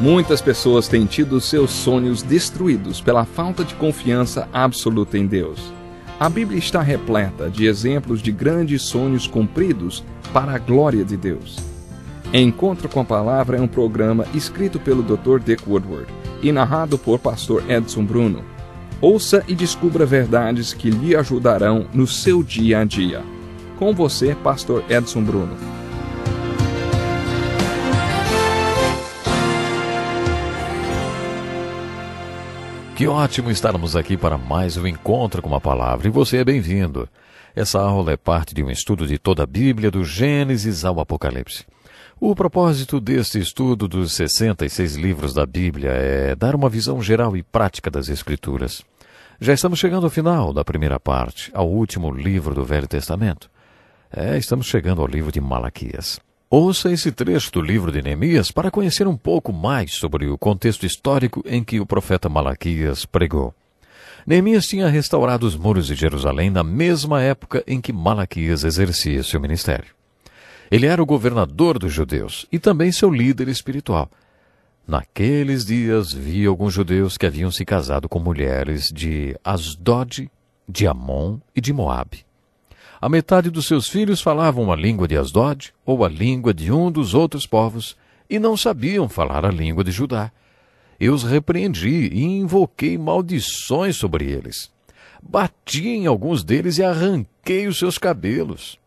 Muitas pessoas têm tido seus sonhos destruídos pela falta de confiança absoluta em Deus. A Bíblia está repleta de exemplos de grandes sonhos cumpridos para a glória de Deus. Encontro com a Palavra é um programa escrito pelo Dr. Dick Woodward e narrado por Pastor Edson Bruno. Ouça e descubra verdades que lhe ajudarão no seu dia a dia. Com você, Pastor Edson Bruno. Que ótimo estarmos aqui para mais um Encontro com a Palavra, e você é bem-vindo. Essa aula é parte de um estudo de toda a Bíblia, do Gênesis ao Apocalipse. O propósito deste estudo dos 66 livros da Bíblia é dar uma visão geral e prática das Escrituras. Já estamos chegando ao final da primeira parte, ao último livro do Velho Testamento. Estamos chegando ao livro de Malaquias. Ouça esse trecho do livro de Neemias para conhecer um pouco mais sobre o contexto histórico em que o profeta Malaquias pregou. Neemias tinha restaurado os muros de Jerusalém na mesma época em que Malaquias exercia seu ministério. Ele era o governador dos judeus e também seu líder espiritual. Naqueles dias, via alguns judeus que haviam se casado com mulheres de Asdod, de Amon e de Moabe. A metade dos seus filhos falavam a língua de Asdod ou a língua de um dos outros povos e não sabiam falar a língua de Judá. Eu os repreendi e invoquei maldições sobre eles. Bati em alguns deles e arranquei os seus cabelos.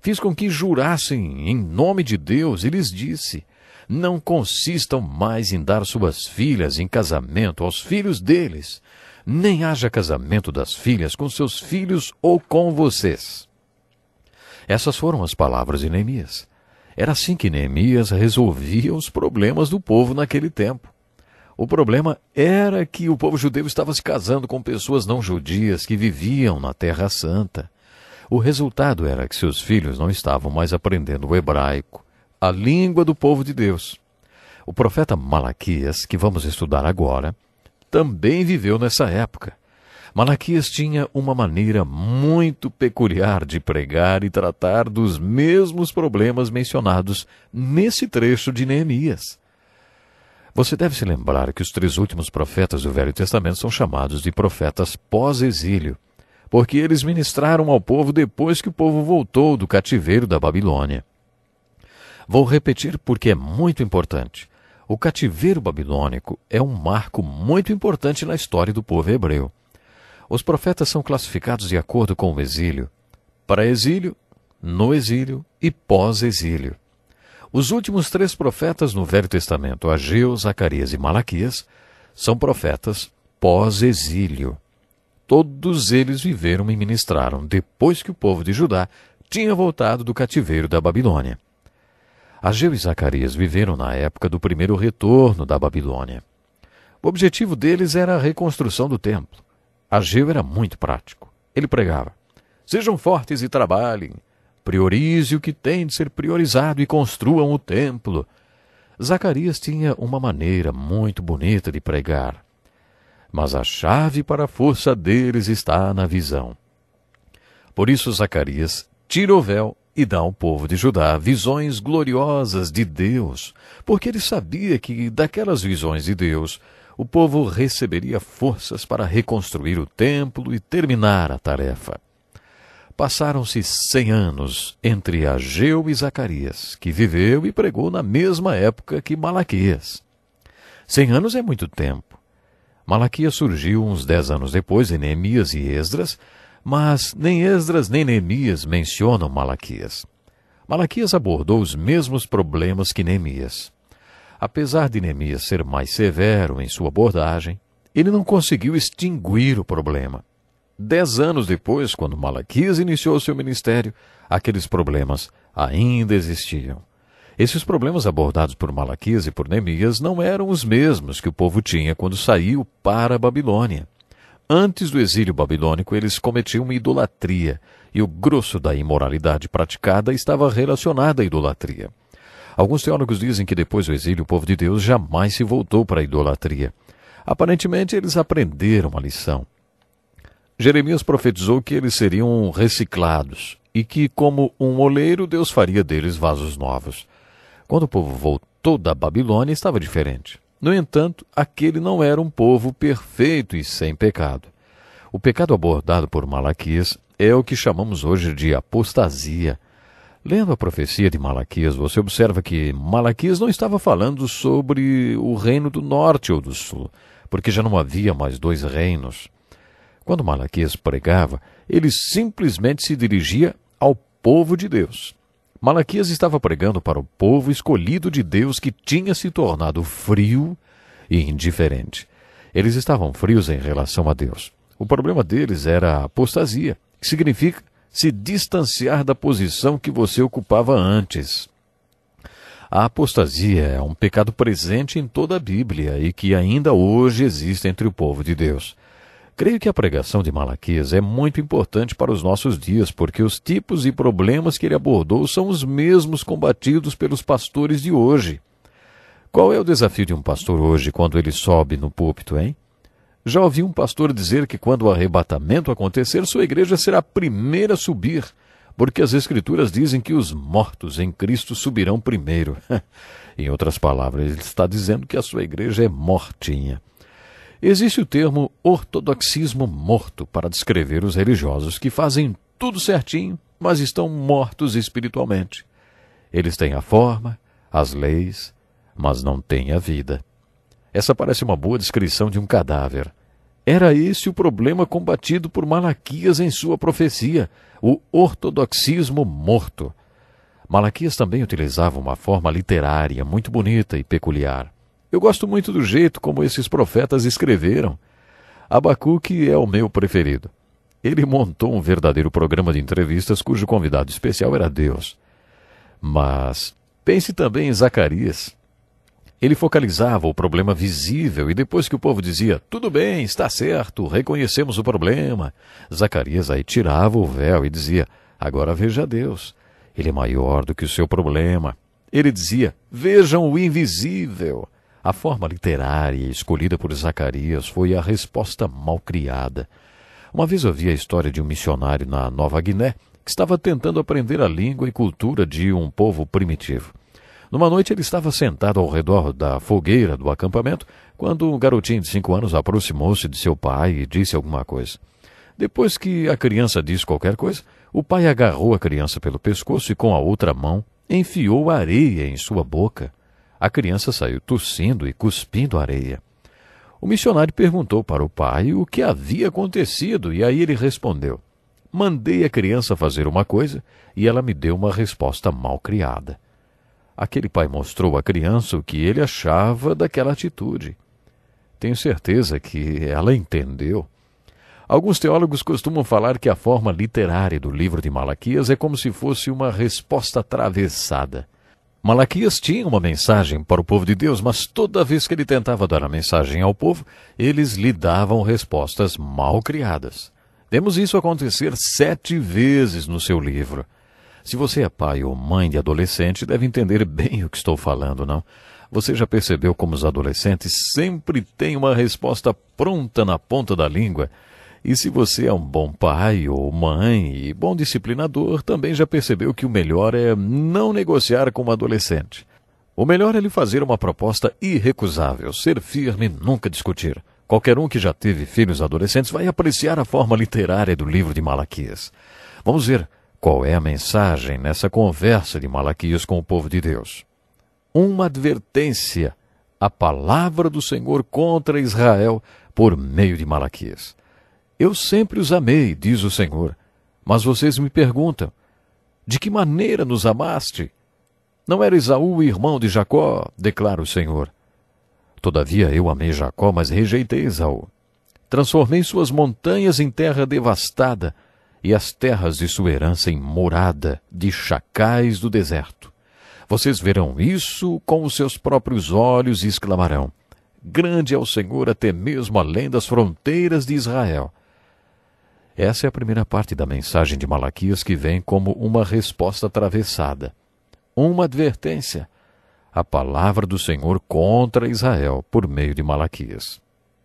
Fiz com que jurassem em nome de Deus e lhes disse: não consistam mais em dar suas filhas em casamento aos filhos deles, nem haja casamento das filhas com seus filhos ou com vocês. Essas foram as palavras de Neemias. Era assim que Neemias resolvia os problemas do povo naquele tempo. O problema era que o povo judeu estava se casando com pessoas não judias que viviam na Terra Santa. O resultado era que seus filhos não estavam mais aprendendo o hebraico, a língua do povo de Deus. O profeta Malaquias, que vamos estudar agora, também viveu nessa época. Malaquias tinha uma maneira muito peculiar de pregar e tratar dos mesmos problemas mencionados nesse trecho de Neemias. Você deve se lembrar que os 3 últimos profetas do Velho Testamento são chamados de profetas pós-exílio, porque eles ministraram ao povo depois que o povo voltou do cativeiro da Babilônia. Vou repetir porque é muito importante. O cativeiro babilônico é um marco muito importante na história do povo hebreu. Os profetas são classificados de acordo com o exílio: pré-exílio, no exílio e pós-exílio. Os últimos 3 profetas no Velho Testamento, Ageu, Zacarias e Malaquias, são profetas pós-exílio. Todos eles viveram e ministraram depois que o povo de Judá tinha voltado do cativeiro da Babilônia. Ageu e Zacarias viveram na época do primeiro retorno da Babilônia. O objetivo deles era a reconstrução do templo. Ageu era muito prático. Ele pregava: sejam fortes e trabalhem, priorize o que tem de ser priorizado e construam o templo. Zacarias tinha uma maneira muito bonita de pregar. Mas a chave para a força deles está na visão. Por isso Zacarias tira o véu e dá ao povo de Judá visões gloriosas de Deus, porque ele sabia que daquelas visões de Deus o povo receberia forças para reconstruir o templo e terminar a tarefa. Passaram-se 100 anos entre Ageu e Zacarias, que viveu e pregou na mesma época que Malaquias. 100 anos é muito tempo. Malaquias surgiu uns 10 anos depois de Neemias e Esdras, mas nem Esdras nem Neemias mencionam Malaquias. Malaquias abordou os mesmos problemas que Neemias. Apesar de Neemias ser mais severo em sua abordagem, ele não conseguiu extinguir o problema. 10 anos depois, quando Malaquias iniciou seu ministério, aqueles problemas ainda existiam. Esses problemas abordados por Malaquias e por Neemias não eram os mesmos que o povo tinha quando saiu para a Babilônia. Antes do exílio babilônico, eles cometiam idolatria, e o grosso da imoralidade praticada estava relacionado à idolatria. Alguns teólogos dizem que depois do exílio o povo de Deus jamais se voltou para a idolatria. Aparentemente, eles aprenderam a lição. Jeremias profetizou que eles seriam reciclados e que, como um oleiro, Deus faria deles vasos novos. Quando o povo voltou da Babilônia, estava diferente. No entanto, aquele não era um povo perfeito e sem pecado. O pecado abordado por Malaquias é o que chamamos hoje de apostasia. Lendo a profecia de Malaquias, você observa que Malaquias não estava falando sobre o reino do norte ou do sul, porque já não havia mais dois reinos. Quando Malaquias pregava, ele simplesmente se dirigia ao povo de Deus. Malaquias estava pregando para o povo escolhido de Deus que tinha se tornado frio e indiferente. Eles estavam frios em relação a Deus. O problema deles era a apostasia, que significa se distanciar da posição que você ocupava antes. A apostasia é um pecado presente em toda a Bíblia e que ainda hoje existe entre o povo de Deus. Creio que a pregação de Malaquias é muito importante para os nossos dias, porque os tipos e problemas que ele abordou são os mesmos combatidos pelos pastores de hoje. Qual é o desafio de um pastor hoje quando ele sobe no púlpito, hein? Já ouvi um pastor dizer que quando o arrebatamento acontecer, sua igreja será a primeira a subir, porque as Escrituras dizem que os mortos em Cristo subirão primeiro. Em outras palavras, ele está dizendo que a sua igreja é mortinha. Existe o termo ortodoxismo morto para descrever os religiosos que fazem tudo certinho, mas estão mortos espiritualmente. Eles têm a forma, as leis, mas não têm a vida. Essa parece uma boa descrição de um cadáver. Era esse o problema combatido por Malaquias em sua profecia, o ortodoxismo morto. Malaquias também utilizava uma forma literária muito bonita e peculiar. Eu gosto muito do jeito como esses profetas escreveram. Abacuque é o meu preferido. Ele montou um verdadeiro programa de entrevistas cujo convidado especial era Deus. Mas pense também em Zacarias. Ele focalizava o problema visível e depois que o povo dizia, tudo bem, está certo, reconhecemos o problema, Zacarias aí tirava o véu e dizia, agora veja Deus, ele é maior do que o seu problema. Ele dizia, vejam o invisível. A forma literária escolhida por Zacarias foi a resposta mal criada. Uma vez eu vi a história de um missionário na Nova Guiné que estava tentando aprender a língua e cultura de um povo primitivo. Numa noite ele estava sentado ao redor da fogueira do acampamento quando um garotinho de 5 anos aproximou-se de seu pai e disse alguma coisa. Depois que a criança disse qualquer coisa, o pai agarrou a criança pelo pescoço e com a outra mão enfiou areia em sua boca. A criança saiu tossindo e cuspindo areia. O missionário perguntou para o pai o que havia acontecido e aí ele respondeu, mandei a criança fazer uma coisa e ela me deu uma resposta mal criada. Aquele pai mostrou à criança o que ele achava daquela atitude. Tenho certeza que ela entendeu. Alguns teólogos costumam falar que a forma literária do livro de Malaquias é como se fosse uma resposta atravessada. Malaquias tinha uma mensagem para o povo de Deus, mas toda vez que ele tentava dar a mensagem ao povo, eles lhe davam respostas mal criadas. Vemos isso acontecer 7 vezes no seu livro. Se você é pai ou mãe de adolescente, deve entender bem o que estou falando, não? Você já percebeu como os adolescentes sempre têm uma resposta pronta na ponta da língua? E se você é um bom pai ou mãe e bom disciplinador, também já percebeu que o melhor é não negociar com um adolescente. O melhor é lhe fazer uma proposta irrecusável, ser firme e nunca discutir. Qualquer um que já teve filhos adolescentes vai apreciar a forma literária do livro de Malaquias. Vamos ver qual é a mensagem nessa conversa de Malaquias com o povo de Deus. Uma advertência, a palavra do Senhor contra Israel por meio de Malaquias. Eu sempre os amei, diz o Senhor, mas vocês me perguntam, de que maneira nos amaste? Não era Esaú irmão de Jacó, declara o Senhor. Todavia eu amei Jacó, mas rejeitei Esaú. Transformei suas montanhas em terra devastada, e as terras de sua herança em morada de chacais do deserto. Vocês verão isso com os seus próprios olhos e exclamarão, grande é o Senhor até mesmo além das fronteiras de Israel. Essa é a primeira parte da mensagem de Malaquias que vem como uma resposta atravessada. Uma advertência, a palavra do Senhor contra Israel por meio de Malaquias.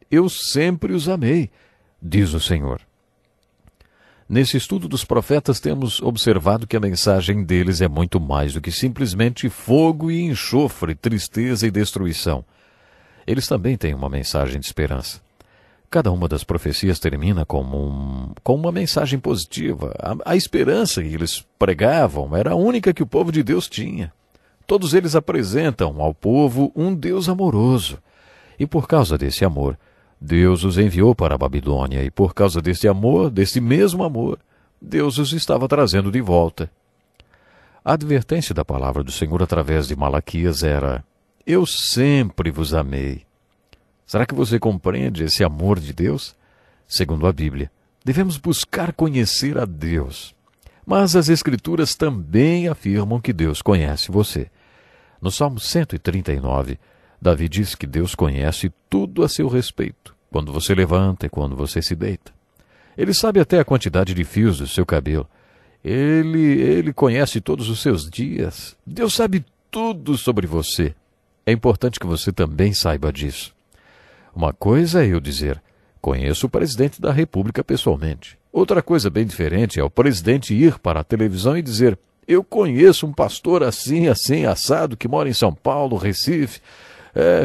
Eu sempre os amei, diz o Senhor. Nesse estudo dos profetas temos observado que a mensagem deles é muito mais do que simplesmente fogo e enxofre, tristeza e destruição. eles também têm uma mensagem de esperança. Cada uma das profecias termina com uma mensagem positiva. A esperança que eles pregavam era a única que o povo de Deus tinha. Todos eles apresentam ao povo um Deus amoroso. E por causa desse amor, Deus os enviou para a Babilônia. E por causa desse amor, desse mesmo amor, Deus os estava trazendo de volta. A advertência da palavra do Senhor através de Malaquias era: eu sempre vos amei. Será que você compreende esse amor de Deus? Segundo a Bíblia, devemos buscar conhecer a Deus. Mas as Escrituras também afirmam que Deus conhece você. No Salmo 139, Davi diz que Deus conhece tudo a seu respeito, quando você levanta e quando você se deita. Ele sabe até a quantidade de fios do seu cabelo. Ele conhece todos os seus dias. Deus sabe tudo sobre você. É importante que você também saiba disso. Uma coisa é eu dizer: conheço o presidente da República pessoalmente. Outra coisa bem diferente é o presidente ir para a televisão e dizer: eu conheço um pastor assim, assim, assado, que mora em São Paulo, Recife,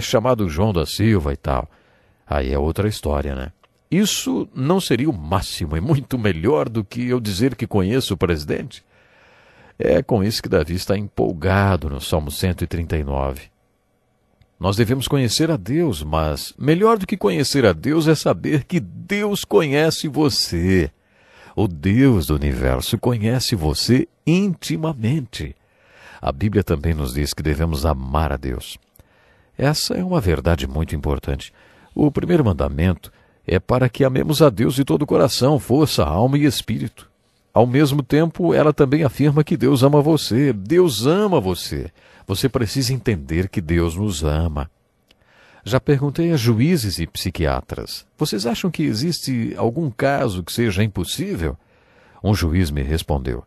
chamado João da Silva e tal. Aí é outra história, né? Isso não seria o máximo e muito melhor do que eu dizer que conheço o presidente? É com isso que Davi está empolgado no Salmo 139. Nós devemos conhecer a Deus, mas melhor do que conhecer a Deus é saber que Deus conhece você. O Deus do universo conhece você intimamente. A Bíblia também nos diz que devemos amar a Deus. Essa é uma verdade muito importante. O primeiro mandamento é para que amemos a Deus de todo o coração, força, alma e espírito. Ao mesmo tempo, ela também afirma que Deus ama você. Deus ama você. Você precisa entender que Deus nos ama. Já perguntei a juízes e psiquiatras: vocês acham que existe algum caso que seja impossível? Um juiz me respondeu: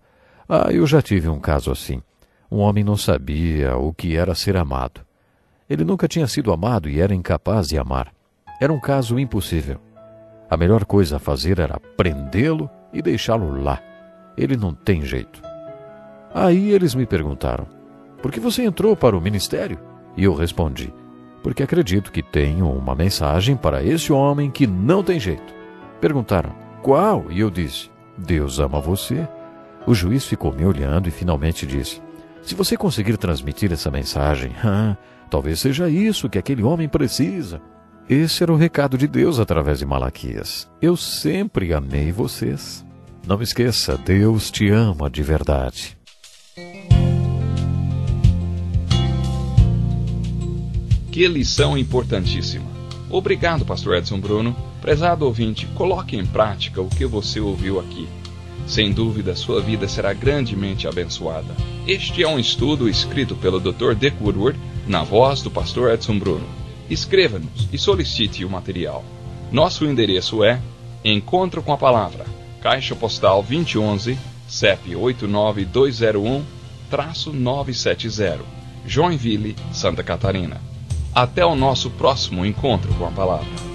eu já tive um caso assim. Um homem não sabia o que era ser amado. Ele nunca tinha sido amado e era incapaz de amar. Era um caso impossível. A melhor coisa a fazer era prendê-lo e deixá-lo lá. Ele não tem jeito. Aí eles me perguntaram: por que você entrou para o ministério? E eu respondi: porque acredito que tenho uma mensagem para esse homem que não tem jeito. Perguntaram: qual? E eu disse: Deus ama você. O juiz ficou me olhando e finalmente disse: se você conseguir transmitir essa mensagem, talvez seja isso que aquele homem precisa. Esse era o recado de Deus através de Malaquias. Eu sempre amei vocês. Não esqueça, Deus te ama de verdade. Que lição importantíssima. Obrigado, pastor Edson Bruno. Prezado ouvinte, coloque em prática o que você ouviu aqui. Sem dúvida, sua vida será grandemente abençoada. Este é um estudo escrito pelo Dr. Dick Woodward, na voz do pastor Edson Bruno. Escreva-nos e solicite o material. Nosso endereço é Encontro com a Palavra, Caixa Postal 2011, CEP 89201-970, Joinville, Santa Catarina. Até o nosso próximo Encontro com a Palavra.